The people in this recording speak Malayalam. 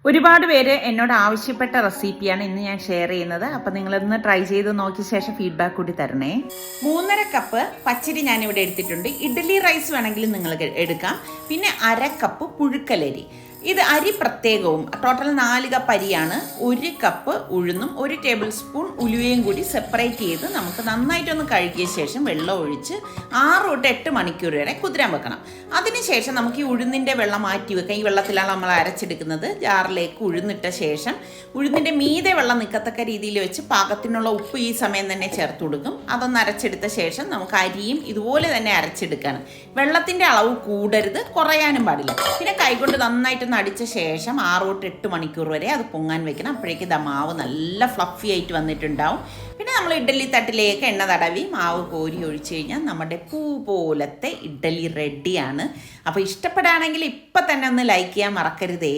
ഒരുപാട് പേര് എന്നോട് ആവശ്യപ്പെട്ട റെസിപ്പിയാണ് ഇന്ന് ഞാൻ ഷെയർ ചെയ്യുന്നത്. അപ്പം നിങ്ങളൊന്ന് ട്രൈ ചെയ്ത് നോക്കിയ ശേഷം ഫീഡ്ബാക്ക് കൂടി തരണേ. 3.5 കപ്പ് പച്ചരി ഞാനിവിടെ എടുത്തിട്ടുണ്ട്. ഇഡ്ഡലി റൈസ് വേണമെങ്കിൽ നിങ്ങൾക്ക് എടുക്കാം. പിന്നെ 1/2 കപ്പ് പുഴുക്കലരി. ഇത് അരി പ്രത്യേകവും ടോട്ടൽ 4 കപ്പ് അരിയാണ്. 1 കപ്പ് ഉഴുന്നും 1 ടേബിൾ സ്പൂൺ ഉലുവയും കൂടി സെപ്പറേറ്റ് ചെയ്ത് നമുക്ക് നന്നായിട്ടൊന്ന് കഴുകിയ ശേഷം വെള്ളം ഒഴിച്ച് 6 തൊട്ട് 8 മണിക്കൂർ വരെ കുതിരാൻ വെക്കണം. അതിനുശേഷം നമുക്ക് ഈ ഉഴുന്നിൻ്റെ വെള്ളം മാറ്റി വെക്കാം. ഈ വെള്ളത്തിലാണ് നമ്മൾ അരച്ചെടുക്കുന്നത്. ജാറിലേക്ക് ഉഴുന്നിട്ട ശേഷം ഉഴുന്നിൻ്റെ മീതെ വെള്ളം നിൽക്കത്തക്ക രീതിയിൽ വെച്ച് പാകത്തിനുള്ള ഉപ്പ് ഈ സമയം തന്നെ ചേർത്ത് കൊടുക്കും. അതൊന്ന് അരച്ചെടുത്ത ശേഷം നമുക്ക് അരിയും ഇതുപോലെ തന്നെ അരച്ചെടുക്കണം. വെള്ളത്തിൻ്റെ അളവ് കൂടരുത്, കുറയാനും പാടില്ല. പിന്നെ കൈകൊണ്ട് നന്നായിട്ട് അടിച്ച ശേഷം 6 തൊട്ട് 8 മണിക്കൂർ വരെ അത് പൊങ്ങാൻ വെക്കണം. അപ്പോഴേക്ക് മാവ് നല്ല ഫ്ലഫി ആയിട്ട് വന്നിട്ടുണ്ടാവും. പിന്നെ നമ്മൾ ഇഡ്ഡലി തട്ടിലേക്ക് എണ്ണ തടവി മാവ് കോരി ഒഴിച്ചു കഴിഞ്ഞാൽ നമ്മുടെ പൂ പോലത്തെ ഇഡ്ഡലി റെഡിയാണ്. അപ്പോൾ ഇഷ്ടപ്പെടുകയാണെങ്കിൽ ഇപ്പം തന്നെ ഒന്ന് ലൈക്ക് ചെയ്യാൻ മറക്കരുതേ.